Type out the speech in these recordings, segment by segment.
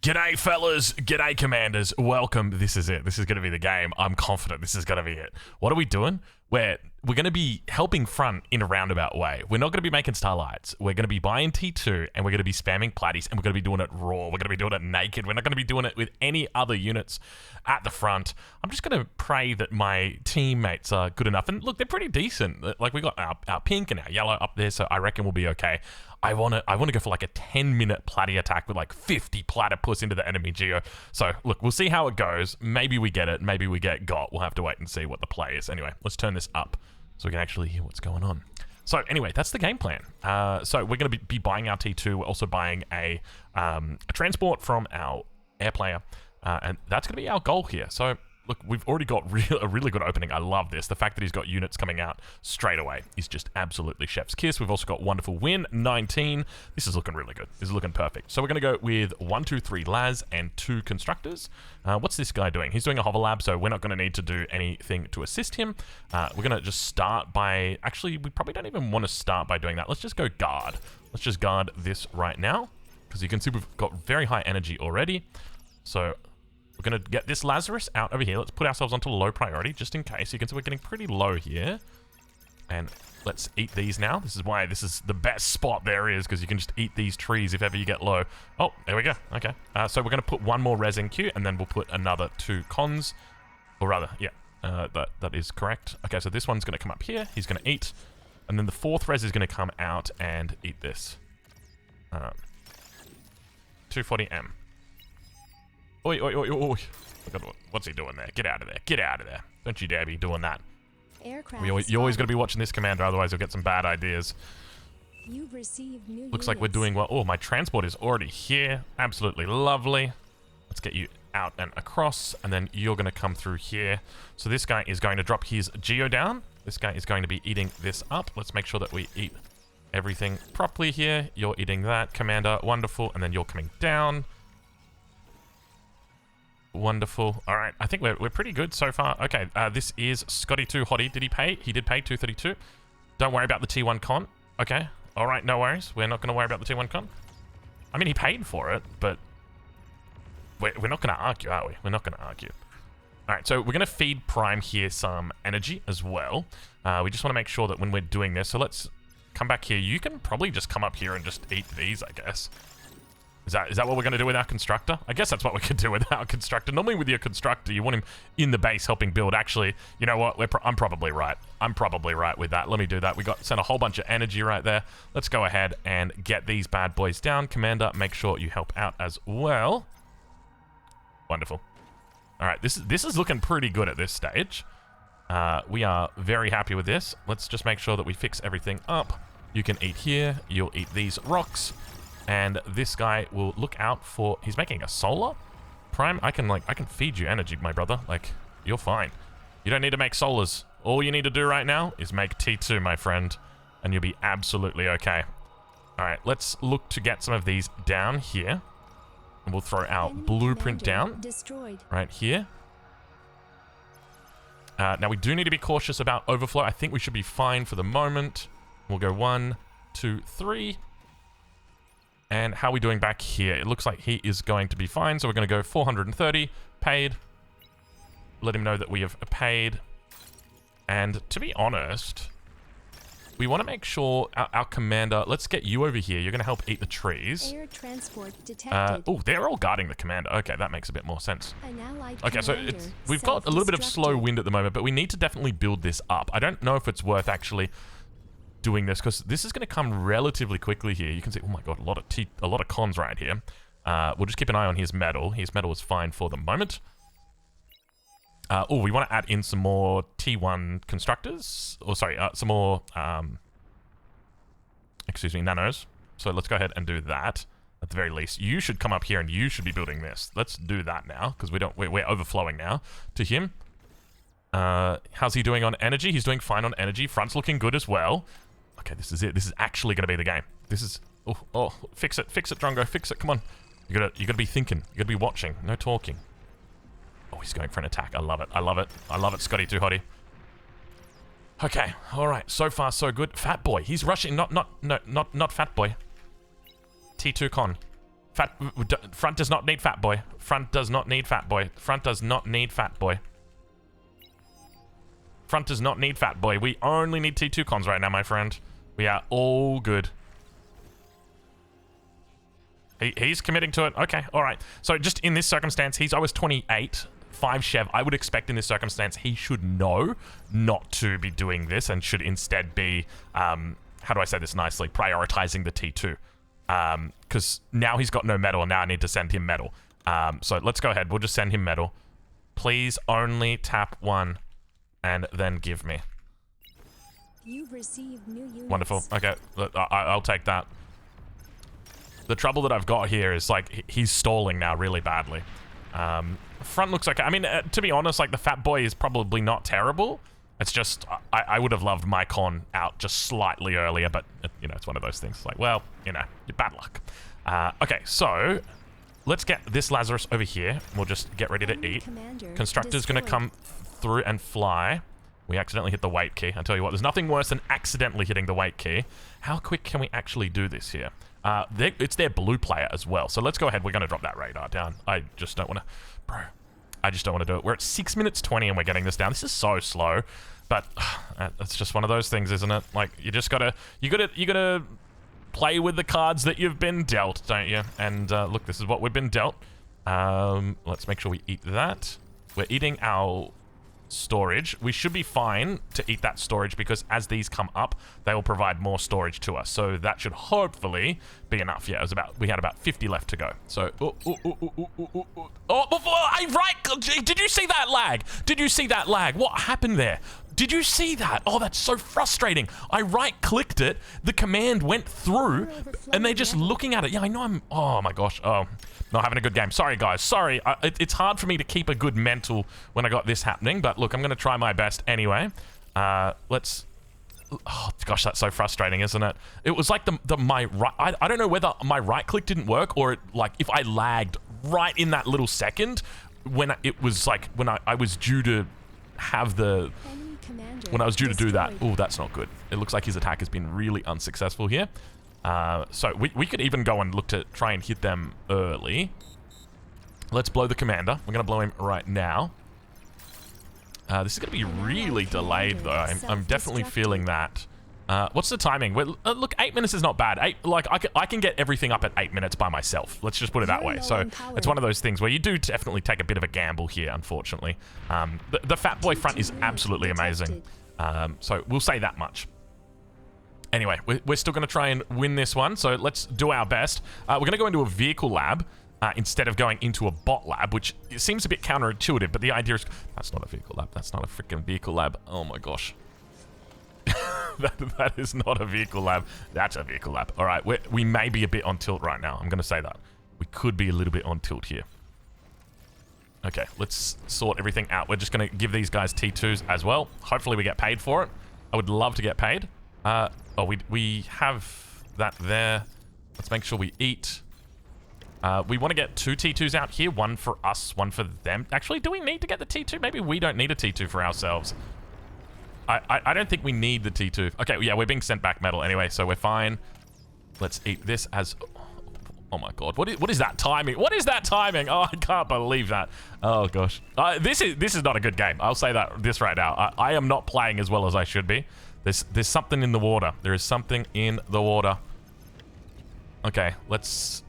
G'day, fellas. G'day, commanders. Welcome. This is it. This is going to be the game. I'm confident this is going to be it. What are we doing? We're going to be helping front in a roundabout way. We're not going to be making starlights. We're going to be buying T2, and we're going to be spamming platties, and we're going to be doing it raw. We're going to be doing it naked. We're not going to be doing it with any other units at the front. I'm just going to pray that my teammates are good enough. And look, they're pretty decent. Like, we got our pink and our yellow up there, so I reckon we'll be okay. I want to go for like a 10-minute platy attack with like 50 platypus into the enemy geo. So look, we'll see how it goes. Maybe we get it. Maybe we get got. We'll have to wait and see what the play is. Anyway, let's turn this up so we can actually hear what's going on. So anyway, that's the game plan. So we're going to be buying our T2. We're also buying a transport from our air player. And that's going to be our goal here. So look, we've already got a really good opening. I love this. The fact that he's got units coming out straight away is just absolutely chef's kiss. We've also got wonderful win, 19. This is looking really good. This is looking perfect. So we're going to go with 1, 2, 3 Laz and 2 constructors. What's this guy doing? He's doing a hover lab, so we're not going to need to do anything to assist him. We're going to just start by... Actually, we probably don't even want to start by doing that. Let's just go guard. Let's just guard this right now, because you can see we've got very high energy already. So... we're going to get this Lazarus out over here. Let's put ourselves onto low priority, just in case. You can see we're getting pretty low here. And let's eat these now. This is why this is the best spot there is, because you can just eat these trees if ever you get low. Oh, there we go. Okay. So we're going to put one more res in queue, and then we'll put another 2 cons. Or rather, yeah, that is correct. Okay, so this one's going to come up here. He's going to eat. And then the 4th res is going to come out and eat this. 240M. Oi, oi, oi, oi. What's he doing there? Get out of there. Get out of there. Don't you dare be doing that. You're always going to be watching this, Commander, otherwise you'll get some bad ideas. You've received new Looks like we're doing well. Oh, my transport is already here. Absolutely lovely. Let's get you out and across, and then you're going to come through here. So this guy is going to drop his geo down. This guy is going to be eating this up. Let's make sure that we eat everything properly here. You're eating that, Commander. Wonderful. And then you're coming down. Wonderful. All right, I think we're pretty good so far. Okay, this is Scotty2 Hottie. Did he pay? He did pay 232. Don't worry about the T1 con. Okay, all right, no worries. We're not going to worry about the T1 con. I mean, he paid for it, but we're not going to argue, are we? We're not going to argue. All right, so we're going to feed Prime here some energy as well. We just want to make sure that when we're doing this, so let's come back here. You can probably just come up here and just eat these, I guess. Is that what we're going to do with our constructor? I guess that's what we could do with our constructor. Normally with your constructor, you want him in the base helping build. Actually, you know what? I'm probably right. I'm probably right with that. Let me do that. We sent a whole bunch of energy right there. Let's go ahead and get these bad boys down. Commander, make sure you help out as well. Wonderful. All right, this is looking pretty good at this stage. We are very happy with this. Let's just make sure that we fix everything up. You can eat here. You'll eat these rocks. And this guy will look out for... He's making a solar? Prime, I can feed you energy, my brother. Like, you're fine. You don't need to make solars. All you need to do right now is make T2, my friend. And you'll be absolutely okay. Alright, let's look to get some of these down here. And we'll throw our blueprint down. Right here. Now, we do need to be cautious about overflow. I think we should be fine for the moment. We'll go 1, 2, 3... And how are we doing back here? It looks like he is going to be fine. So we're going to go 430, paid. Let him know that we have paid. And to be honest, we want to make sure our commander... Let's get you over here. You're going to help eat the trees. Air transport detected. Oh, they're all guarding the commander. Okay, that makes a bit more sense. Okay, so we've got a little bit of slow wind at the moment, but we need to definitely build this up. I don't know if it's worth actually... doing this, because this is going to come relatively quickly here. You can see, oh my god, a lot of cons right here. We'll just keep an eye on his metal. His metal is fine for the moment. Oh, we want to add in some more T1 constructors, or sorry, some more excuse me, nanos. So let's go ahead and do that. At the very least, you should come up here and you should be building this. Let's do that now, because we're overflowing now to him. How's he doing on energy? He's doing fine on energy. Front's looking good as well. Okay, this is it. This is actually going to be the game. This is... Oh, fix it, Drongo, fix it. Come on. You gotta be thinking. You gotta be watching. No talking. Oh, he's going for an attack. I love it. I love it. I love it, Scotty2 Hottie. Okay, all right. So far, so good. Fat boy. He's rushing. Not Fat boy. T2 con. Front does not need fat boy. Front does not need fat boy. Front does not need fat boy. Front does not need fat boy. We only need T2 cons right now, my friend. We are all good. He's committing to it. Okay, all right. So just in this circumstance, he's always 28, 5 Chev. I would expect in this circumstance he should know not to be doing this and should instead be, how do I say this nicely, prioritizing the T2. Because now he's got no metal, and now I need to send him metal. So let's go ahead. We'll just send him metal. Please only tap 1 and then give me. You've received new units. Wonderful. Okay, I'll take that. The trouble that I've got here is, like, he's stalling now really badly. Front looks okay. I mean, to be honest, like, the fat boy is probably not terrible. It's just, I would have loved my con out just slightly earlier, but, you know, it's one of those things. Like, well, you know, bad luck. Okay, so let's get this Lazarus over here. We'll just get ready to eat. Constructor's going to come through and fly. We accidentally hit the wait key. I tell you what, there's nothing worse than accidentally hitting the wait key. How quick can we actually do this here? It's their blue player as well. So let's go ahead. We're going to drop that radar down. I just don't want to... Bro, I just don't want to do it. We're at 6 minutes 20 and we're getting this down. This is so slow. But it's just one of those things, isn't it? Like, you just gotta... You gotta play with the cards that you've been dealt, don't you? And look, this is what we've been dealt. Let's make sure we eat that. We're eating our... storage. We should be fine to eat that storage because as these come up, they will provide more storage to us. So that should hopefully be enough. Yeah, we had about 50 left to go. So, before I did you see that lag? Did you see that lag? What happened there? Did you see that? Oh, that's so frustrating. I right-clicked it, the command went through, and they're just looking at it. Yeah, I know oh my gosh. Oh, not having a good game. Sorry, guys. Sorry. It's hard for me to keep a good mental when I got this happening, but look, I'm going to try my best anyway. Let's... Oh, gosh, that's so frustrating, isn't it? It was like my right... I don't know whether my right-click didn't work or, like, if I lagged right in that little second when it was, like, when I was due to have the... When I was due to do that. Oh, that's not good. It looks like his attack has been really unsuccessful here. So we could even go and look to try and hit them early. Let's blow the commander. We're going to blow him right now. This is going to be really delayed, though. I'm definitely feeling that. What's the timing? Well, look, 8 minutes is not bad. I can get everything up at 8 minutes by myself. Let's just put it that way. So it's one of those things where you do definitely take a bit of a gamble here, unfortunately. The Fat Boy front is absolutely amazing. So we'll say that much. Anyway, we're still going to try and win this one, so let's do our best. We're going to go into a vehicle lab instead of going into a bot lab, which seems a bit counterintuitive, but the idea is... That's not a vehicle lab. That's not a freaking vehicle lab. Oh my gosh. that is not a vehicle lab. That's a vehicle lab. All right, we may be a bit on tilt right now. I'm going to say that. We could be a little bit on tilt here. Okay, let's sort everything out. We're just going to give these guys T2s as well. Hopefully we get paid for it. I would love to get paid. Oh, we have that there. Let's make sure we eat. We want to get 2 T2s out here. One for us, one for them. Actually, do we need to get the T2? Maybe we don't need a T2 for ourselves. I don't think we need the T2. Okay, yeah, we're being sent back metal anyway, so we're fine. Let's eat this as... Oh my god, what is that timing? What is that timing? Oh, I can't believe that. Oh gosh. This is not a good game. I'll say this right now. I am not playing as well as I should be. There's something in the water. There is something in the water. Okay, let's...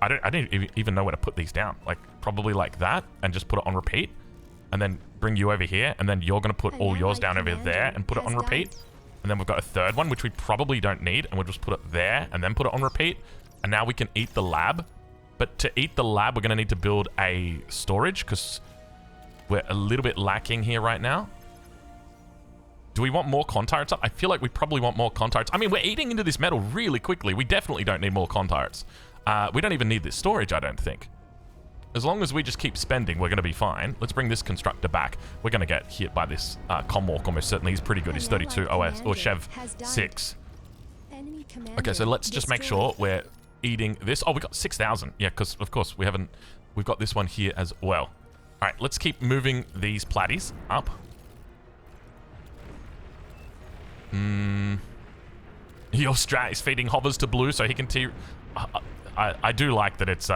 I don't even know where to put these down. Like, probably like that, and just put it on repeat. And then bring you over here, and then you're going to put all yours down over there and put it on repeat. And then we've got a third one, which we probably don't need, and we'll just put it there, and then put it on repeat. And now we can eat the lab. But to eat the lab, we're going to need to build a storage, because we're a little bit lacking here right now. Do we want more con turrets up? I feel like we probably want more con turrets. I mean, we're eating into this metal really quickly. We definitely don't need more con turrets. We don't even need this storage, I don't think. As long as we just keep spending, we're going to be fine. Let's bring this constructor back. We're going to get hit by this Comwalk almost certainly. He's pretty good. He's 32 OS, or Chev 6. Okay, so let's just make sure we're eating this. Oh, we got 6,000. Yeah, because, of course, we've got this one here as well. All right, let's keep moving these platties up. Your strat is feeding hovers to blue so he can I do like that it's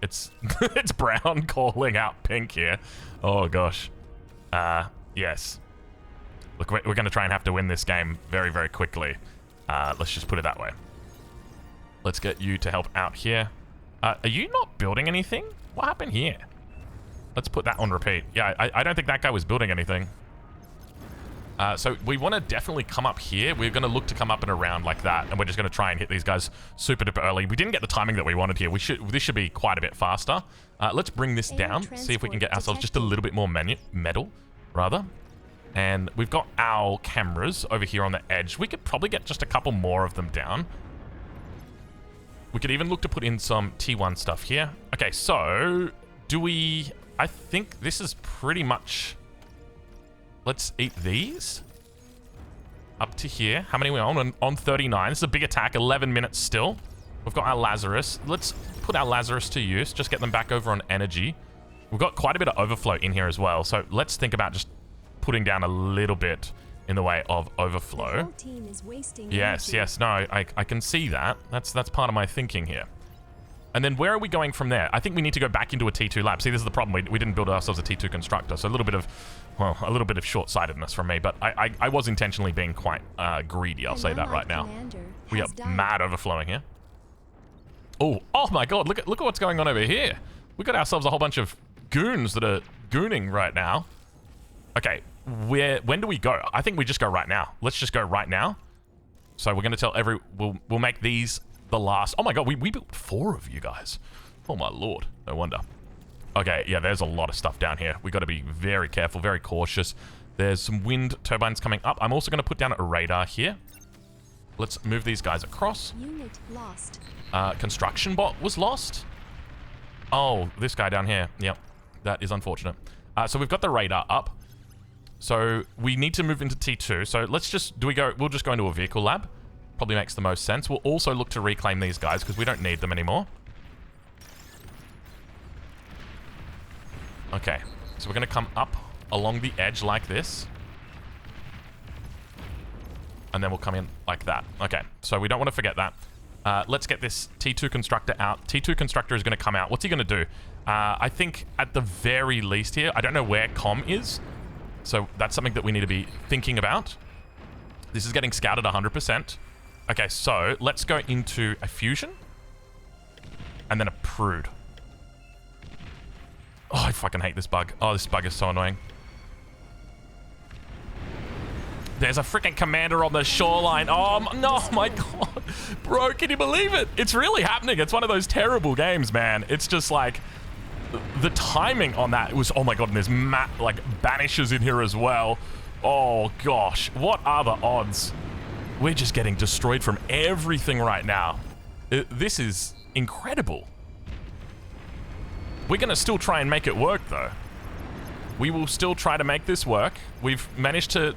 it's brown calling out pink here. Oh gosh. Yes. Look, we're going to try and have to win this game very, very quickly. Let's just put it that way. Let's get you to help out here. Are you not building anything? What happened here? Let's put that on repeat. Yeah, I don't think that guy was building anything. So we want to definitely come up here. We're going to look to come up and around like that, and we're just going to try and hit these guys super duper early. We didn't get the timing that we wanted here. This should be quite a bit faster. Let's bring this down, see if we can get ourselves just a little bit more metal, rather. And we've got our cameras over here on the edge. We could probably get just a couple more of them down. We could even look to put in some T1 stuff here. Okay, so do we... I think this is pretty much... Let's eat these. Up to here. How many are we on? On 39. This is a big attack. 11 minutes still. We've got our Lazarus. Let's put our Lazarus to use. Just get them back over on energy. We've got quite a bit of overflow in here as well. So let's think about just putting down a little bit in the way of overflow. The whole team is wasting Yes, energy. yes. No, I can see that. That's part of my thinking here. And then where are we going from there? I think we need to go back into a T2 lab. See, this is the problem. We didn't build ourselves a T2 constructor. So a little bit of short-sightedness from me. But I was intentionally being quite greedy. I'll say that right now. We are mad overflowing here. Oh my God. Look at what's going on over here. We got ourselves a whole bunch of goons that are gooning right now. Okay, when do we go? I think we just go right now. Let's just go right now. So we're gonna tell we'll make these the last. Oh my God, we built 4 of you guys. Oh my Lord, no wonder. Okay, yeah, there's a lot of stuff down here. We got to be very careful, very cautious. There's some wind turbines coming up. I'm also gonna put down a radar here. Let's move these guys across. Unit lost. Construction bot was lost. Oh, this guy down here. Yep, that is unfortunate. So we've got the radar up. So we need to move into T2. So let's just, we'll just go into a vehicle lab. Probably makes the most sense. We'll also look to reclaim these guys because we don't need them anymore. Okay, so we're going to come up along the edge like this. And then we'll come in like that. Okay, so we don't want to forget that. Let's get this T2 constructor out. T2 constructor is going to come out. What's he going to do? I think at the very least here, I don't know where com is. So that's something that we need to be thinking about. This is getting scouted 100%. Okay, so let's go into a fusion. And then a prude. Oh, I fucking hate this bug. Oh, this bug is so annoying. There's a freaking commander on the shoreline. Oh, no, my God. Bro, can you believe it? It's really happening. It's one of those terrible games, man. It's just like... The timing on that was, oh my God, and there's banishes in here as well. Oh gosh, what are the odds? We're just getting destroyed from everything right now. This is incredible. We're gonna still try and make it work though. We will still try to make this work. We've managed to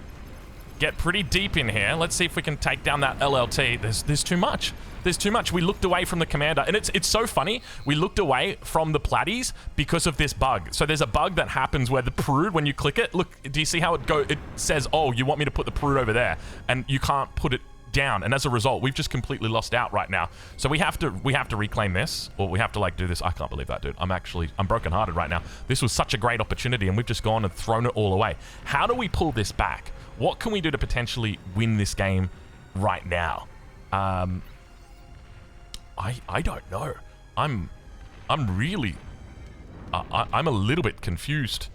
get pretty deep in here. Let's see if we can take down that LLT. There's too much. There's too much. We looked away from the commander. And it's so funny. We looked away from the Platties because of this bug. So there's a bug that happens where the prude, when you click it, look, do you see how it says, oh, you want me to put the prude over there? And you can't put it down. And as a result, we've just completely lost out right now. So we have to reclaim this, or we have to do this. I can't believe that, dude. I'm brokenhearted right now. This was such a great opportunity and we've just gone and thrown it all away. How do we pull this back? What can we do to potentially win this game right now? I don't know. I'm really... I'm a little bit confused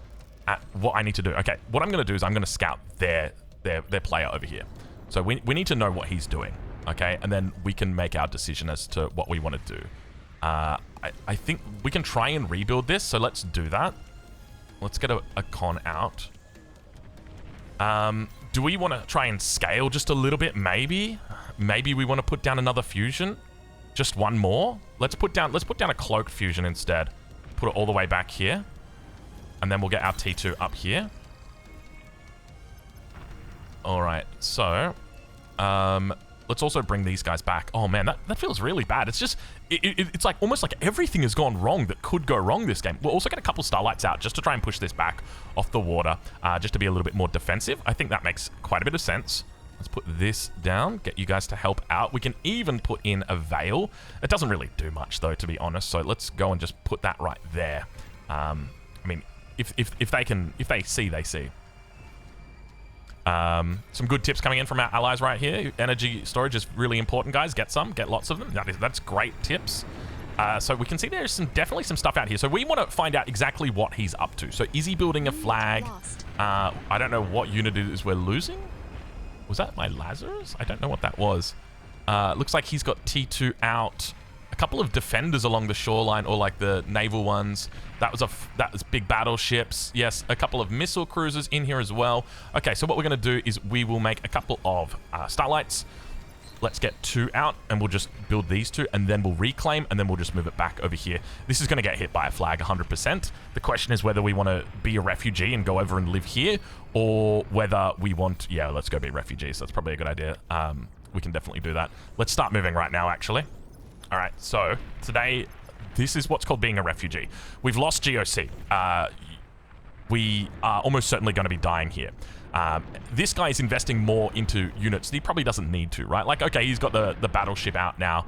at what I need to do. Okay, what I'm going to do is I'm going to scout their player over here. So we need to know what he's doing, okay? And then we can make our decision as to what we want to do. I think we can try and rebuild this, so let's do that. Let's get a con out. Do we want to try and scale just a little bit? Maybe we want to put down another fusion. Just one more. Let's put down a cloaked fusion instead. Put it all the way back here. And then we'll get our T2 up here. All right. So, let's also bring these guys back. Oh man, that feels really bad. It's just, it's like almost like everything has gone wrong that could go wrong this game. We'll also get a couple Starlights out just to try and push this back off the water, just to be a little bit more defensive. I think that makes quite a bit of sense. Let's put this down, get you guys to help out. We can even put in a veil. It doesn't really do much, though, to be honest. So let's go and just put that right there. I mean, if they see, they see. Some good tips coming in from our allies right here. Energy storage is really important, guys. Get lots of them. That's great tips. So we can see there's definitely some stuff out here. So we want to find out exactly what he's up to. So is he building a flag? I don't know what unit it is we're losing. Was that my Lazarus? I don't know what that was. Looks like he's got T2 out. A couple of defenders along the shoreline, or like the naval ones. That was big battleships. Yes, a couple of missile cruisers in here as well. Okay, so what we're going to do is we will make a couple of starlights. Let's get 2 out, and we'll just build these 2, and then we'll reclaim, and then we'll just move it back over here. This is going to get hit by a flag 100%. The question is whether we want to be a refugee and go over and live here, or whether we want... Yeah, let's go be refugees. That's probably a good idea. We can definitely do that. Let's start moving right now, actually. All right, so today, this is what's called being a refugee. We've lost GOC. We are almost certainly going to be dying here. This guy is investing more into units that he probably doesn't need to, right? Like, okay, he's got the battleship out now,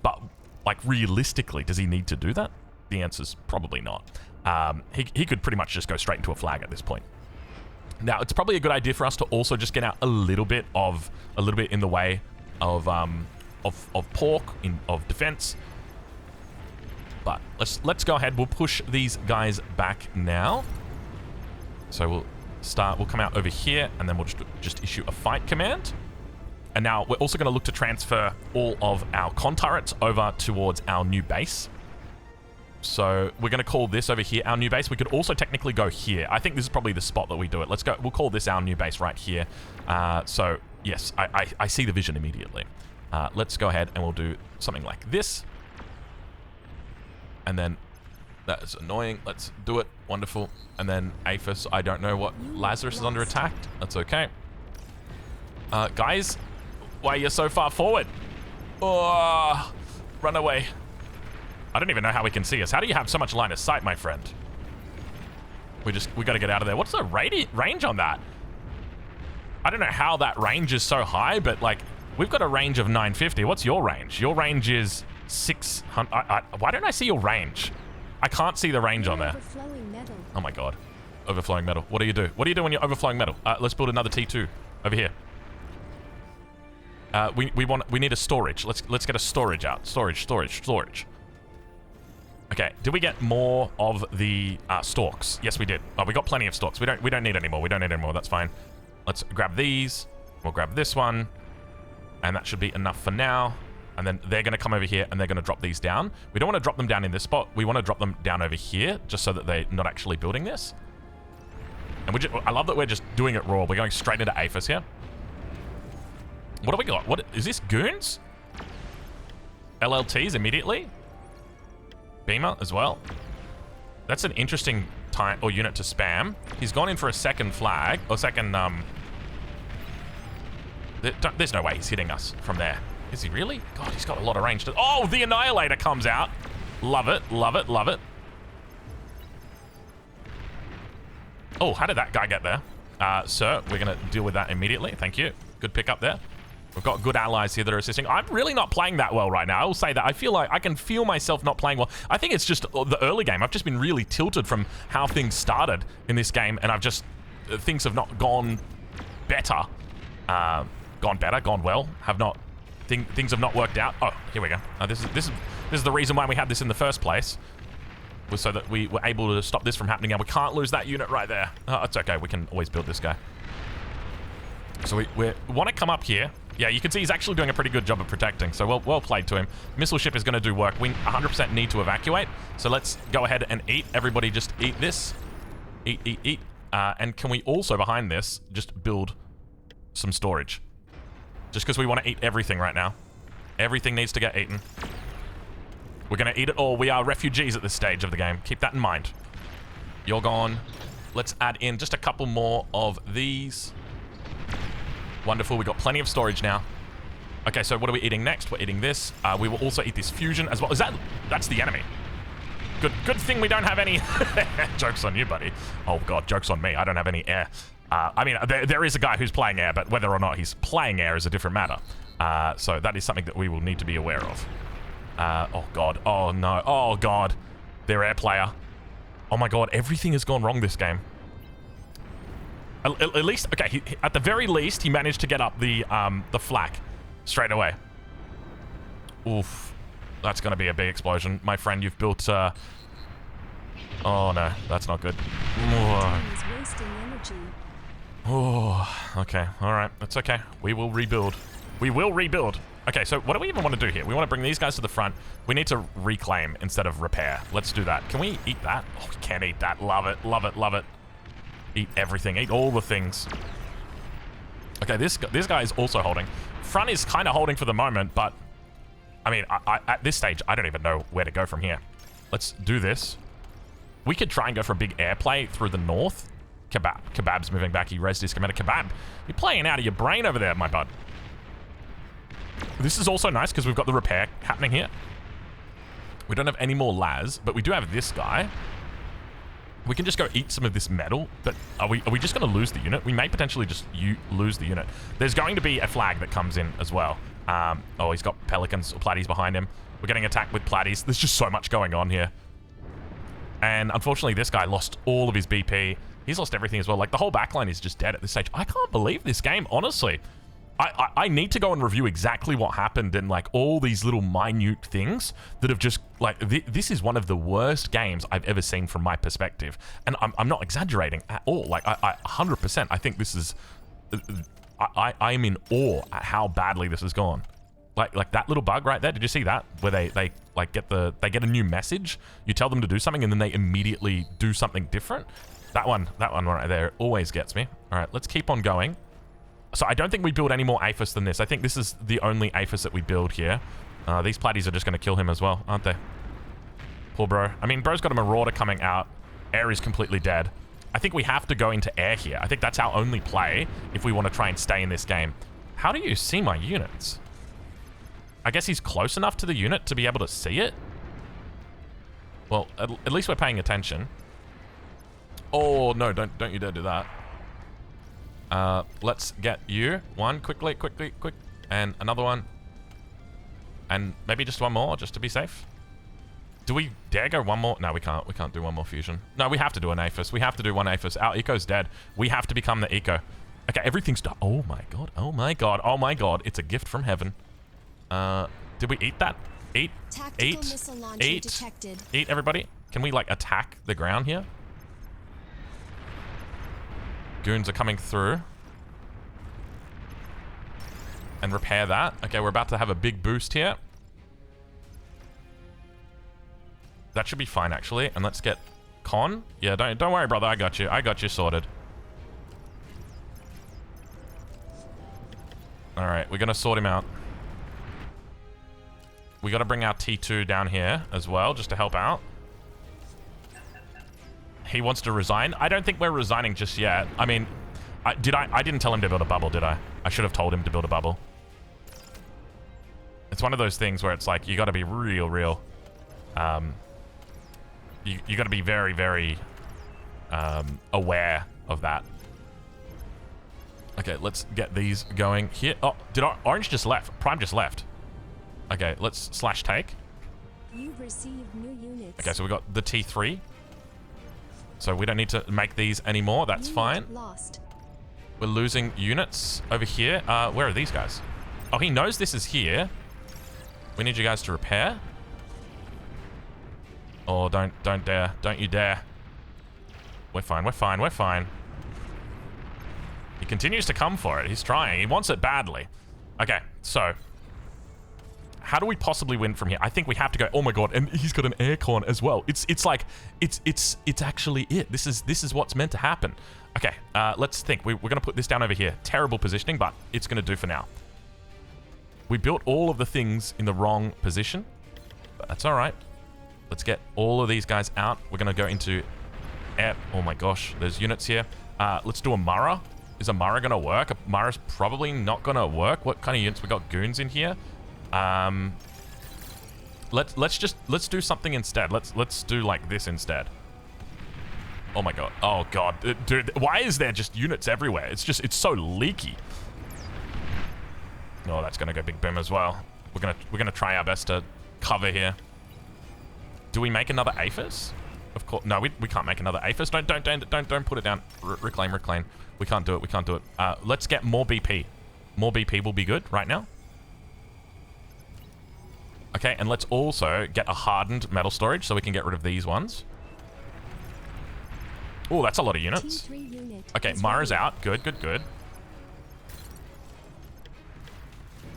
but like realistically, does he need to do that? The answer's probably not. He could pretty much just go straight into a flag at this point. Now, it's probably a good idea for us to also just get out a little bit in the way of pork, of defense. But let's go ahead. We'll push these guys back now. So we'll come out over here, and then we'll just issue a fight command. And now we're also going to look to transfer all of our con turrets over towards our new base. So we're going to call this over here our new base. We could also technically go here. I think this is probably the spot that we do it. Let's go. We'll call this our new base right here. So yes, I see the vision immediately. Let's go ahead and we'll do something like this. And then that is annoying. Let's do it. Wonderful. And then Aphis, I don't know what. Lazarus is under attack. That's okay. Guys, why are you so far forward? Oh, run away. I don't even know how we can see us. How do you have so much line of sight, my friend? We got to get out of there. What's the range on that? I don't know how that range is so high, but like, we've got a range of 950. What's your range? Your range is 600. Why don't I see your range? I can't see the range on there. Oh my god. Overflowing metal. What do you do? What do you do when you're overflowing metal? Let's build another T2 over here. We need a storage. Let's get a storage out. Storage. Okay, did we get more of the stalks? Yes, we did. Oh, we got plenty of stalks. We don't need any more. We don't need any more. That's fine. Let's grab these. We'll grab this one. And that should be enough for now. And then they're going to come over here and they're going to drop these down. We don't want to drop them down in this spot. We want to drop them down over here just so that they're not actually building this. And I love that we're just doing it raw. We're going straight into Aphis here. What do we got? What is this? Goons? LLTs immediately? Beamer as well. That's an interesting time or unit to spam. He's gone in for a second flag or second. There's no way he's hitting us from there. Is he really? God, he's got a lot of range. Oh, the Annihilator comes out. Love it. Oh, how did that guy get there? Sir, we're going to deal with that immediately. Thank you. Good pick up there. We've got good allies here that are assisting. I'm really not playing that well right now. I will say that. I feel like I can feel myself not playing well. I think it's just the early game. I've just been really tilted from how things started in this game, and things have not gone better. Gone well. Things have not worked out. Oh, here we go. This is the reason why we had this in the first place. Was so that we were able to stop this from happening. Now we can't lose that unit right there. It's okay. We can always build this guy. So we want to come up here. Yeah, you can see he's actually doing a pretty good job of protecting. So well played to him. Missile ship is going to do work. We 100% need to evacuate. So let's go ahead and eat. Everybody just eat this. Eat. And can we also, behind this, just build some storage? Just because we want to eat everything right now. Everything needs to get eaten. We're going to eat it all. We are refugees at this stage of the game. Keep that in mind. You're gone. Let's add in just a couple more of these. Wonderful. We got plenty of storage now. Okay, so what are we eating next? We're eating this. We will also eat this fusion as well. That's the enemy. Good thing we don't have any... Joke's on you, buddy. Oh, God. Joke's on me. I don't have any air. I mean, there is a guy who's playing air, but whether or not he's playing air is a different matter. So that is something that we will need to be aware of. Oh, God. Oh, no. Oh, God. Their air player. Oh, my God. Everything has gone wrong this game. At least, okay, at the very least, he managed to get up the flak straight away. Oof. That's going to be a big explosion. My friend, you've built... oh, no. That's not good. Is wasting energy. Oh, okay. All right. That's okay. We will rebuild. We will rebuild. Okay, so what do we even want to do here? We want to bring these guys to the front. We need to reclaim instead of repair. Let's do that. Can we eat that? Oh, we can't eat that. Love it. Love it. Love it. Eat everything. Eat all the things. Okay, this guy is also holding. Front is kind of holding for the moment, but... I mean, at this stage, I don't even know where to go from here. Let's do this. We could try and go for a big airplay through the north. Kebab's moving back. He rezzed his commander. Kebab, you're playing out of your brain over there, my bud. This is also nice because we've got the repair happening here. We don't have any more las, but we do have this guy. We can just go eat some of this metal, but are we just going to lose the unit? We may potentially just lose the unit. There's going to be a flag that comes in as well. Oh, he's got pelicans or platies behind him. We're getting attacked with platies. There's just so much going on here. And unfortunately, this guy lost all of his BP. He's lost everything as well. Like, the whole backline is just dead at this stage. I can't believe this game, honestly. I need to go and review exactly what happened and, like, all these little minute things that have just, like, this is one of the worst games I've ever seen from my perspective. And I'm not exaggerating at all. Like, I 100%, I think this is... I'm in awe at how badly this has gone. Like that little bug right there. Did you see that? Where they like get a new message. You tell them to do something and then they immediately do something different. That one right there always gets me. All right, let's keep on going. So I don't think we build any more APHIS than this. I think this is the only APHIS that we build here. These platies are just going to kill him as well, aren't they? Poor bro. I mean, bro's got a Marauder coming out. Air is completely dead. I think we have to go into air here. I think that's our only play if we want to try and stay in this game. How do you see my units? I guess he's close enough to the unit to be able to see it. Well, at least we're paying attention. Oh, no, don't you dare do that. Let's get you. One, quick. And another one. And maybe just one more, just to be safe. Do we dare go one more? No, we can't. We can't do one more fusion. No, we have to do an APHIS. We have to do one APHIS. Our eco's dead. We have to become the eco. Okay, everything's done. Oh my god. Oh my god. Oh my god. It's a gift from heaven. Did we eat that? Eat. Tactical missile launcher Eat. detected. Eat, everybody. Can we, like, attack the ground here? Goons are coming through. And repair that. Okay, we're about to have a big boost here. That should be fine, actually. And let's get Con. Yeah, don't worry, brother. I got you. I got you sorted. All right, we're going to sort him out. We got to bring our T2 down here as well, just to help out. He wants to resign. I don't think we're resigning just yet. I mean, I didn't tell him to build a bubble, did I? I should have told him to build a bubble. It's one of those things where it's like, you got to be real. You got to be very aware of that. Okay, let's get these going here. Oh, did Orange just left? Prime just left. Okay, let's slash take. You've received new units. Okay, so we got the T3. So we don't need to make these anymore. That's fine. Lost. We're losing units over here. Where are these guys? Oh, he knows this is here. We need you guys to repair. Oh, don't dare. Don't you dare. We're fine. He continues to come for it. He's trying. He wants it badly. Okay, so how do we possibly win from here? I think we have to go. Oh my god, and he's got an aircon as well. It's like it's actually it. This is what's meant to happen. Okay, let's think. We're gonna put this down over here. Terrible positioning, but it's gonna do for now. We built all of the things in the wrong position, but that's all right. Let's get all of these guys out. We're gonna go into air. Oh my gosh, there's units here. Let's do a Mara. Is a Mara gonna work? A Mara's probably not gonna work. What kind of units? We got goons in here. Let's do something instead. Let's do like this instead. Oh my god. Oh god. Dude, why is there just units everywhere? It's so leaky. Oh, that's gonna go big boom as well. We're gonna try our best to cover here. Do we make another APHIS? Of course. No, we can't make another APHIS. Don't put it down. Reclaim. We can't do it. Let's get more BP. More BP will be good right now. Okay, and let's also get a hardened metal storage so we can get rid of these ones. Oh, that's a lot of units. Okay, Mara's out. Good.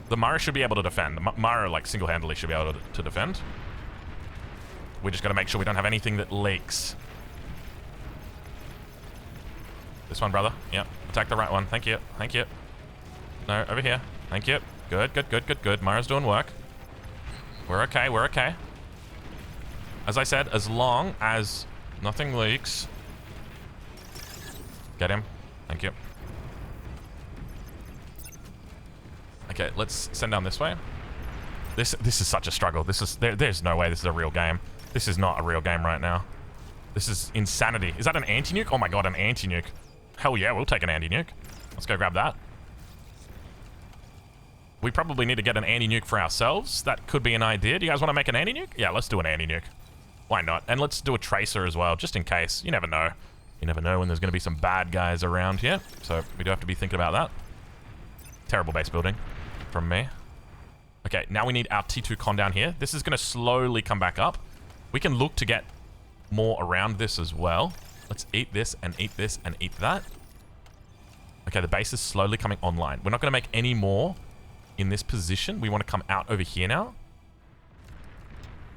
The Mara should be able to defend. Mara, like, single-handedly should be able to defend. We just got to make sure we don't have anything that leaks. This one, brother. Yep. Attack the right one. Thank you. No, over here. Thank you. Good. Mara's doing work. We're okay. As I said, as long as nothing leaks. Get him. Thank you. Okay, let's send down this way. This is such a struggle. There's no way this is a real game. This is not a real game right now. This is insanity. Is that an anti-nuke? Oh my god, an anti-nuke. Hell yeah, we'll take an anti-nuke. Let's go grab that. We probably need to get an anti-nuke for ourselves. That could be an idea. Do you guys want to make an anti-nuke? Yeah, let's do an anti-nuke. Why not? And let's do a tracer as well, just in case. You never know. You never know when there's going to be some bad guys around here. So we do have to be thinking about that. Terrible base building from me. Okay, now we need our T2 con down here. This is going to slowly come back up. We can look to get more around this as well. Let's eat this and eat this and eat that. Okay, the base is slowly coming online. We're not going to make any more in this position. We want to come out over here now.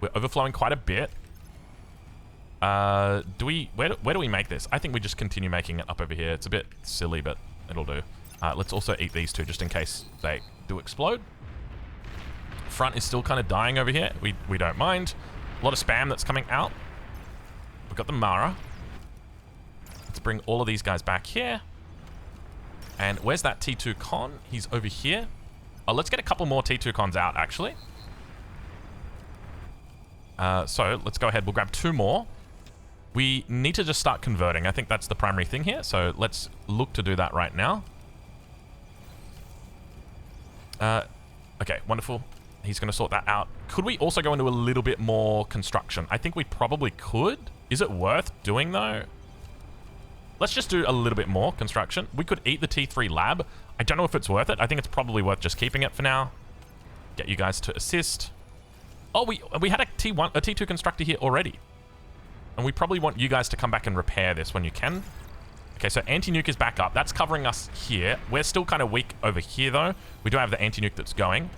We're overflowing quite a bit. Where do we make this? I think we just continue making it up over here. It's a bit silly, but it'll do. Let's also eat these two just in case they do explode. Front is still kind of dying over here. We don't mind. A lot of spam that's coming out. We've got the Mara. Let's bring all of these guys back here. And where's that T2 con? He's over here. Oh, let's get a couple more T2 cons out, actually. So let's go ahead. We'll grab 2 more. We need to just start converting. I think that's the primary thing here. So let's look to do that right now. Okay, wonderful. He's going to sort that out. Could we also go into a little bit more construction? I think we probably could. Is it worth doing, though? Let's just do a little bit more construction. We could eat the T3 lab. I don't know if it's worth it. I think it's probably worth just keeping it for now. Get you guys to assist. Oh, we had a T2 constructor here already. And we probably want you guys to come back and repair this when you can. Okay, so anti-nuke is back up. That's covering us here. We're still kind of weak over here, though. We do have the anti-nuke that's going.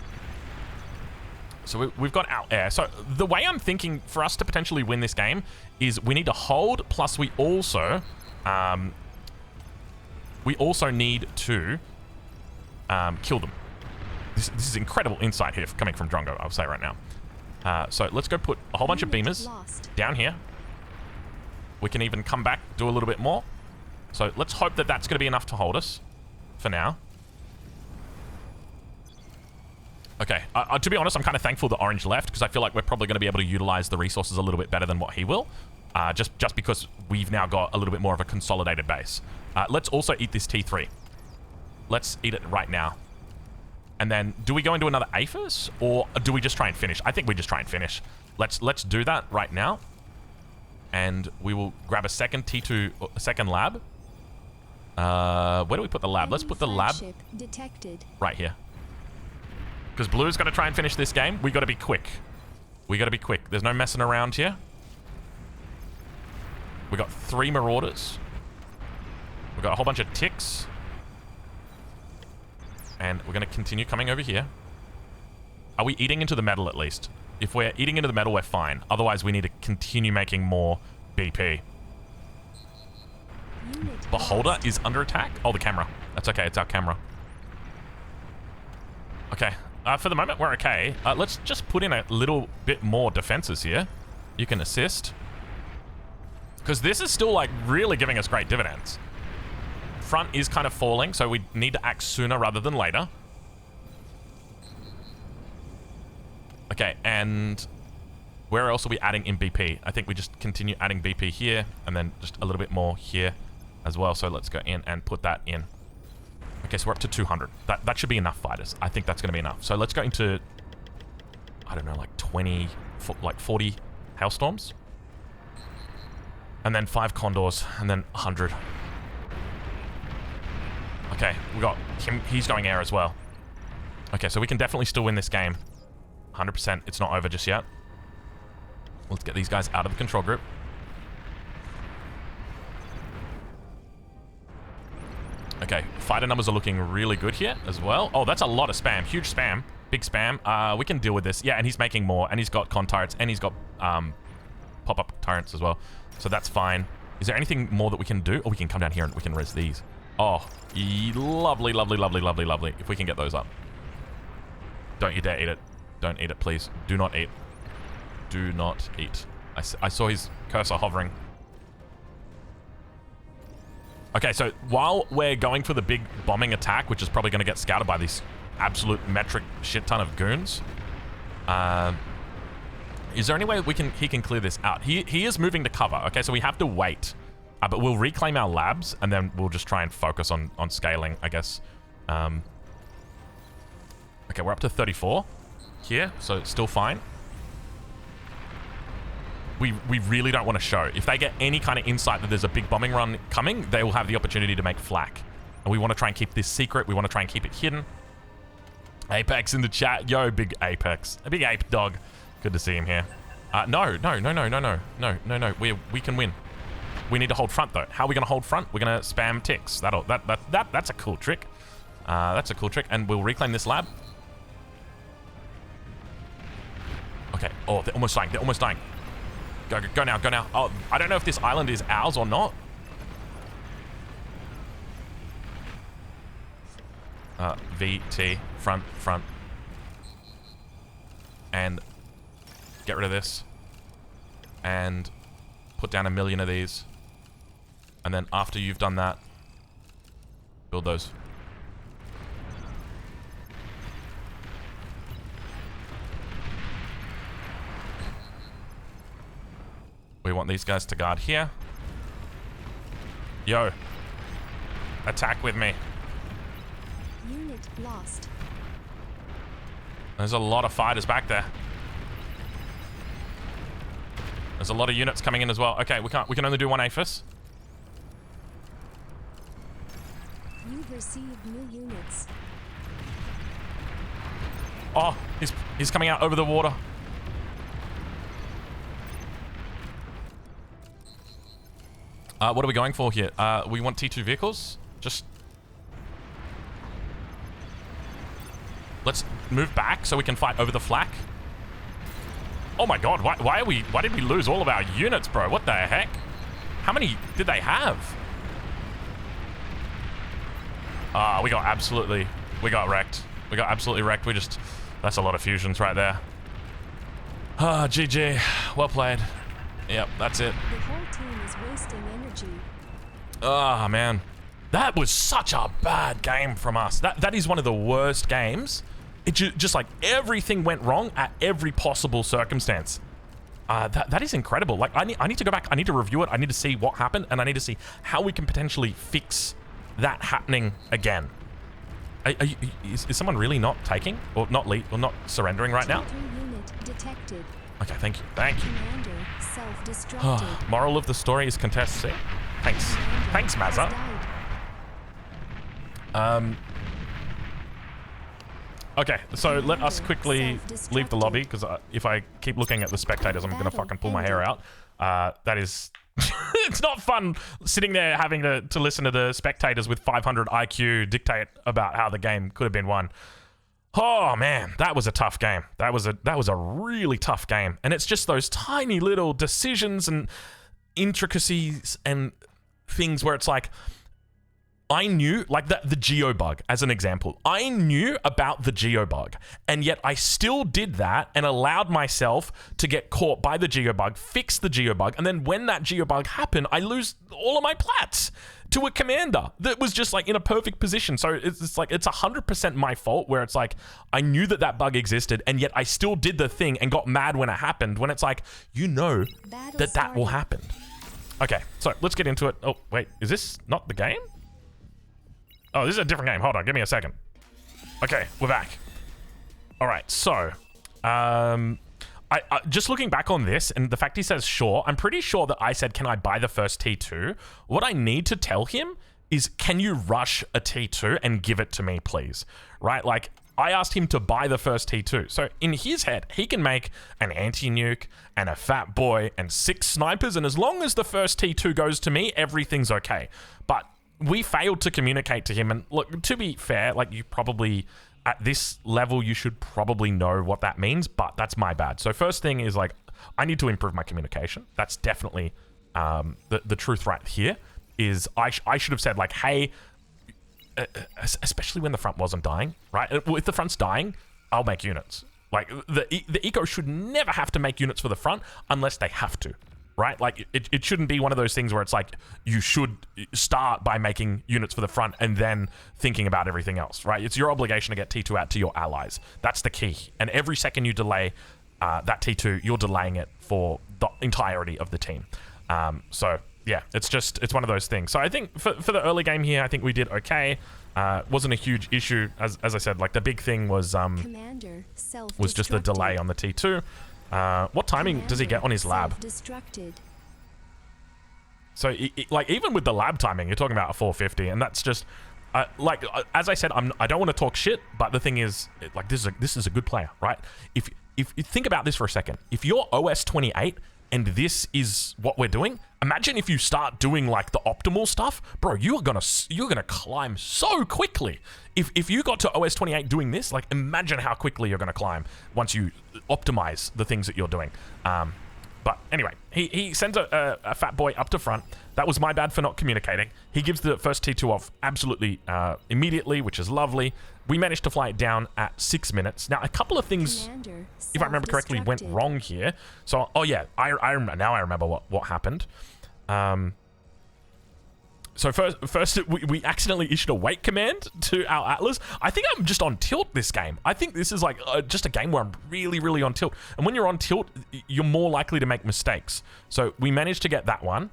So we've got our air. So the way I'm thinking for us to potentially win this game is we need to hold, plus we also need to kill them. This is incredible insight here coming from Drongo, I'll say right now. So let's go put a whole bunch of beamers down here. We can even come back, do a little bit more. So let's hope that that's going to be enough to hold us for now. Okay, to be honest, I'm kind of thankful that Orange left because I feel like we're probably going to be able to utilize the resources a little bit better than what he will. Just because we've now got a little bit more of a consolidated base. Let's also eat this T3. Let's eat it right now. And then, do we go into another APHIS or do we just try and finish? I think we just try and finish. Let's do that right now. And we will grab a second T2, a second lab. Where do we put the lab? Let's put the lab right here. Because Blue's got to try and finish this game. We got to be quick. We got to be quick. There's no messing around here. We got 3 Marauders. We got a whole bunch of ticks. And we're going to continue coming over here. Are we eating into the metal at least? If we're eating into the metal, we're fine. Otherwise, we need to continue making more BP. Beholder is under attack. Oh, the camera. That's okay. It's our camera. Okay. For the moment, we're okay. Let's just put in a little bit more defenses here. You can assist. Because this is still, like, really giving us great dividends. Front is kind of falling, so we need to act sooner rather than later. Okay, and Where else are we adding in BP? I think we just continue adding BP here, and then just a little bit more here as well. So let's go in and put that in. Okay, so we're up to 200. That should be enough fighters. I think that's going to be enough. So let's go into, I don't know, like 20, like 40 Hailstorms. And then 5 Condors, and then 100. Okay, we got him. He's going air as well. Okay, so we can definitely still win this game. 100%. It's not over just yet. Let's get these guys out of the control group. Okay, fighter numbers are looking really good here as well. Oh, that's a lot of spam. Huge spam. Big spam. We can deal with this. Yeah, and he's making more. And he's got con turrets. And he's got pop-up turrets as well. So that's fine. Is there anything more that we can do? Oh, we can come down here and we can res these. Oh, lovely, lovely, lovely, lovely, lovely. If we can get those up. Don't you dare eat it. Don't eat it, please. Do not eat. Do not eat. I saw his cursor hovering. Okay, so while we're going for the big bombing attack, which is probably going to get scouted by this absolute metric shit ton of goons, is there any way he can clear this out? He is moving to cover. Okay, so we have to wait. But we'll reclaim our labs, and then we'll just try and focus on scaling, I guess. Okay, we're up to 34 here, so it's still fine. We really don't want to show. If they get any kind of insight that there's a big bombing run coming, they will have the opportunity to make flak. And we want to try and keep this secret. We want to try and keep it hidden. Apex in the chat. Yo, big Apex. A big ape dog. Good to see him here. No. We can win. We need to hold front, though. How are we going to hold front? We're going to spam ticks. That's a cool trick. That's a cool trick. And we'll reclaim this lab. Okay. Oh, they're almost dying. They're almost dying. Go now, go now. Oh, I don't know if this island is ours or not. VT, front. And get rid of this. And put down 1 million of these. And then after you've done that, build those. We want these guys to guard here. Yo. Attack with me. Unit lost. There's a lot of fighters back there. There's a lot of units coming in as well. Okay, we can only do 1 APHIS. You've received new units. Oh, he's coming out over the water. What are we going for here? We want T2 vehicles. Just let's move back so we can fight over the flak. Oh my god, why did we lose all of our units, bro? What the heck? How many did they have? We got wrecked. We got absolutely wrecked. That's a lot of fusions right there. GG. Well played. Yep, that's it. The whole team is wasting energy. Oh, man. That was such a bad game from us. That is one of the worst games. It just like everything went wrong at every possible circumstance. That is incredible. Like I need to go back. I need to review it. I need to see what happened, and I need to see how we can potentially fix that happening again. Is someone really not taking or not surrendering right now? Unit detected. Okay, thank you. Thank you. Commander self-destructed. Moral of the story is contest C. Thanks. Thanks, Mazza. Okay, so let us quickly leave the lobby, because if I keep looking at the spectators, I'm going to fucking pull my hair out. That is... it's not fun sitting there having to listen to the spectators with 500 IQ dictate about how the game could have been won. Oh, man, that was a tough game. That was a really tough game. And it's just those tiny little decisions and intricacies and things where it's like... I knew, like the geo bug as an example. I knew about the geo bug, and yet I still did that and allowed myself to get caught by the geo bug, fix the geo bug, and then when that geo bug happened, I lose all of my plats to a commander that was just like in a perfect position. So it's like it's 100% my fault, where it's like I knew that bug existed, and yet I still did the thing and got mad when it happened, when it's like, you know that will happen. Okay, so let's get into it. Oh, wait, is this not the game? Oh, this is a different game. Hold on, give me a second. Okay, we're back. All right, so I just looking back on this and the fact he says sure, I'm pretty sure that I said, can I buy the first T2? What I need to tell him is, can you rush a T2 and give it to me, please? Right? Like, I asked him to buy the first T2. So in his head, he can make an anti-nuke and a fat boy and 6 snipers, and as long as the first T2 goes to me, everything's okay. But we failed to communicate to him, and look, to be fair, like, you probably, at this level, you should probably know what that means, but that's my bad. So first thing is, like, I need to improve my communication. That's definitely the truth right here, is I should have said, like, hey, especially when the front wasn't dying, right? If the front's dying, I'll make units. Like, the eco should never have to make units for the front unless they have to. Right? Like, it shouldn't be one of those things where it's like, you should start by making units for the front and then thinking about everything else, right? It's your obligation to get T2 out to your allies. That's the key. And every second you delay that T2, you're delaying it for the entirety of the team. So, yeah, it's one of those things. So I think for the early game here, I think we did okay. Wasn't a huge issue. As I said, like, the big thing was just the delay on the T2. What timing does he get on his lab? So, like, even with the lab timing, you're talking about a 450, and that's just, like, as I said, I don't want to talk shit, but the thing is, like, this is a good player, right? If you think about this for a second, if you're OS 28 and this is what we're doing, imagine if you start doing, like, the optimal stuff, bro. You're gonna climb so quickly. If you got to OS 28 doing this, like, imagine how quickly you're gonna climb once you optimize the things that you're doing. But anyway, he sends a fat boy up to front. That was my bad for not communicating. He gives the first T2 off absolutely immediately, which is lovely. We managed to fly it down at 6 minutes. Now, a couple of things, if I remember correctly, went wrong here. So, oh yeah, I remember what happened. So first we accidentally issued a wait command to our Atlas. I think I'm just on tilt this game. I think this is like just a game where I'm really, really on tilt. And when you're on tilt, you're more likely to make mistakes. So we managed to get that one.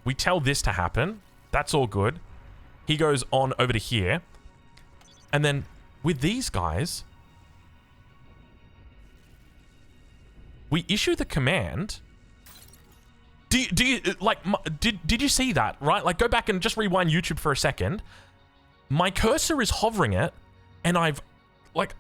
We tell this to happen. That's all good. He goes on over to here. And then with these guys, we issue the command. Do you like, did you see that, right? Like, go back and just rewind YouTube for a second. My cursor is hovering it, and I've, like,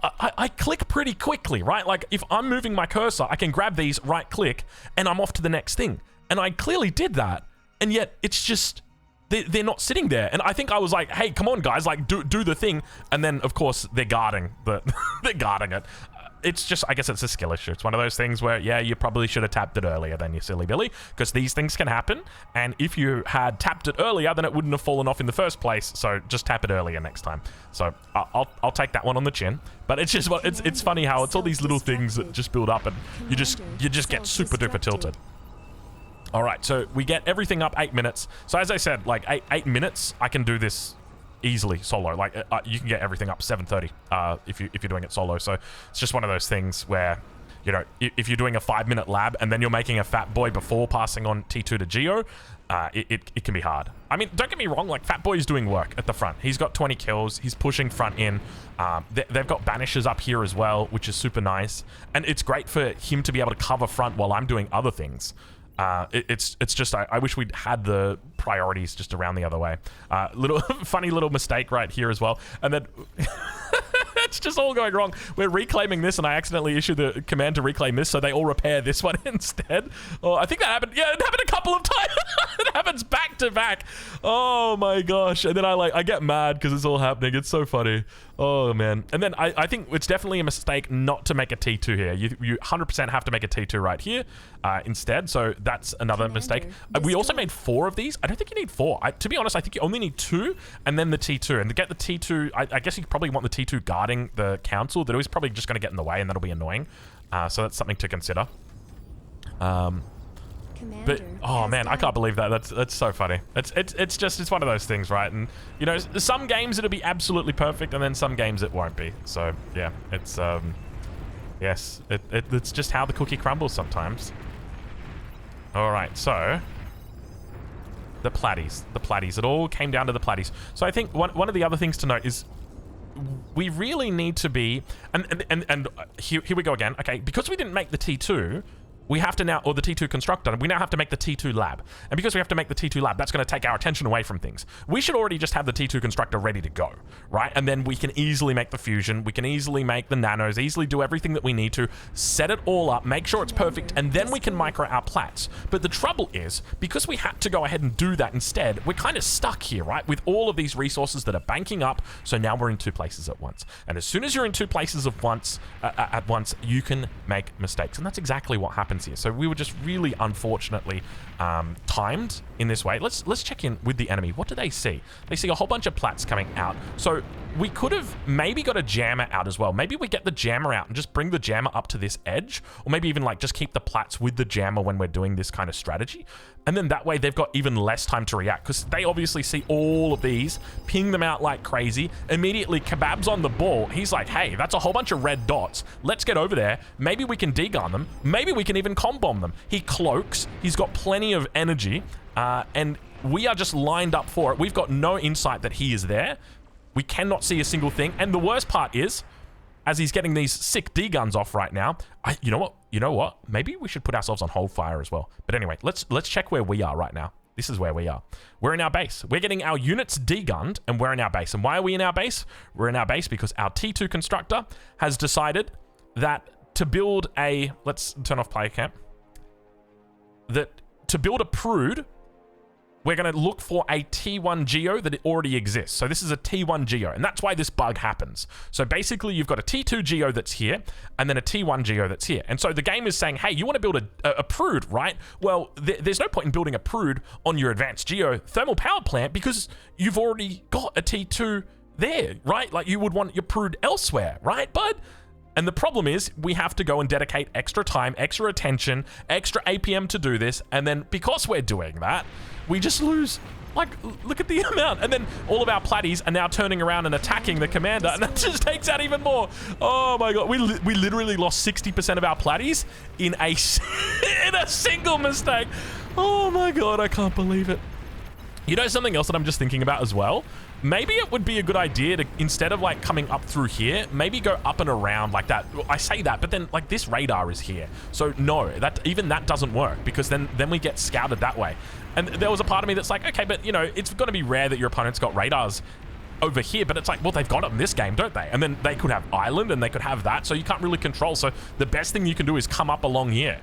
I click pretty quickly, right? Like, if I'm moving my cursor, I can grab these, right click, and I'm off to the next thing. And I clearly did that, and yet it's just, they're not sitting there. And I think I was like, hey, come on, guys, like, do the thing. And then, of course, they're guarding they're guarding it. It's just, I guess it's a skill issue. It's one of those things where, yeah, you probably should have tapped it earlier than you silly Billy, because these things can happen. And if you had tapped it earlier, then it wouldn't have fallen off in the first place. So just tap it earlier next time. So I'll take that one on the chin. But it's just, it's funny how it's all these little things that just build up, and you just get super duper tilted. All right, so we get everything up 8 minutes. So as I said, like 8 minutes, I can do this easily solo. Like, you can get everything up 7:30 if you're doing it solo. So it's just one of those things where, you know, if you're doing a 5-minute lab and then you're making a fat boy before passing on T2 to Geo, it can be hard. I mean, don't get me wrong, like, fat boy is doing work at the front. He's got 20 kills. He's pushing front in. They've got banishers up here as well, which is super nice. And it's great for him to be able to cover front while I'm doing other things. It's just, I wish we'd had the priorities just around the other way. Little funny little mistake right here as well. And then it's just all going wrong. We're reclaiming this, and I accidentally issued the command to reclaim this, so they all repair this one instead. Oh, I think that happened. Yeah, it happened a couple of times. It happens back back to back. Oh my gosh. And then I get mad because it's all happening. It's so funny. Oh man. And then I think it's definitely a mistake not to make a T2 here. You 100% have to make a T2 right here instead. So that's another mistake. We also made 4 of these. I don't think you need 4. To be honest, I think you only need 2 and then the T2. And to get the T2, I guess you probably want the T2 guarding the council. That is probably just going to get in the way and that'll be annoying. So that's something to consider. But oh man, I can't believe that. That's so funny. It's one of those things, right? And you know, some games it'll be absolutely perfect, and then some games it won't be. So yeah, it's yes, it's just how the cookie crumbles sometimes. All right, so the platties. It all came down to the platties. So I think one of the other things to note is we really need to be and here we go again. Okay, because we didn't make the T2. We have to now, or the T2 constructor, we now have to make the T2 lab. And because we have to make the T2 lab, that's going to take our attention away from things. We should already just have the T2 constructor ready to go, right? And then we can easily make the fusion, we can easily make the nanos, easily do everything that we need to, set it all up, make sure it's perfect, and then we can micro our plats. But the trouble is, because we had to go ahead and do that instead, we're kind of stuck here, right? With all of these resources that are banking up, so now we're in 2 places at once. And as soon as you're in 2 places at once, you can make mistakes. And that's exactly what happens here. So we were just really unfortunately timed in this way. Let's check in with the enemy. What do they see? They see a whole bunch of plats coming out. So we could have maybe got a jammer out as well. Maybe we get the jammer out and just bring the jammer up to this edge, or maybe even like just keep the plats with the jammer when we're doing this kind of strategy. And then that way they've got even less time to react because they obviously see all of these, ping them out like crazy. Immediately Kebab's on the ball. He's like, hey, that's a whole bunch of red dots. Let's get over there. Maybe we can degun them. Maybe we can even comp bomb them. He cloaks. He's got plenty of energy and we are just lined up for it. We've got no insight that he is there. We cannot see a single thing. And the worst part is, as he's getting these sick D-guns off right now, you know what? Maybe we should put ourselves on hold fire as well. But anyway, let's check where we are right now. This is where we are. We're in our base. We're getting our units D-gunned, and we're in our base. And why are we in our base? We're in our base because our T2 constructor has decided that to build a... Let's turn off player camp. That to build a Prude, we're going to look for a T1 Geo that already exists. So this is a T1 Geo, and that's why this bug happens. So basically, you've got a T2 Geo that's here, and then a T1 Geo that's here. And so the game is saying, hey, you want to build a Prude, right? Well, there's no point in building a Prude on your advanced Geo thermal power plant because you've already got a T2 there, right? Like, you would want your Prude elsewhere, right, bud? And the problem is we have to go and dedicate extra time, extra attention, extra APM to do this. And then because we're doing that, we just lose. Like, look at the amount. And then all of our platties are now turning around and attacking the commander. And that just takes out even more. Oh my God. We literally lost 60% of our platties in a single mistake. Oh my God. I can't believe it. You know something else that I'm just thinking about as well? Maybe it would be a good idea to, instead of like coming up through here, maybe go up and around like that. I say that, but then like this radar is here. So no, even that doesn't work because then we get scouted that way. And there was a part of me that's like, okay, but you know, it's going to be rare that your opponent's got radars over here, but it's like, well, they've got it in this game, don't they? And then they could have island and they could have that. So you can't really control. So the best thing you can do is come up along here.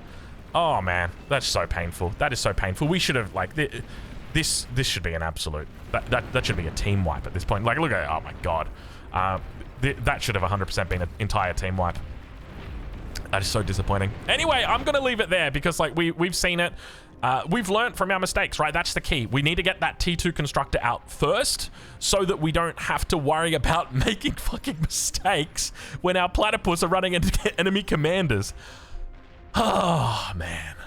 Oh man, that's so painful. That is so painful. We should have like... This should be an absolute... That should be a team wipe at this point. Like, look at it. Oh, my God. That should have 100% been an entire team wipe. That is so disappointing. Anyway, I'm going to leave it there because, like, we've seen it. We've learned from our mistakes, right? That's the key. We need to get that T2 constructor out first so that we don't have to worry about making fucking mistakes when our platypus are running into enemy commanders. Oh, man.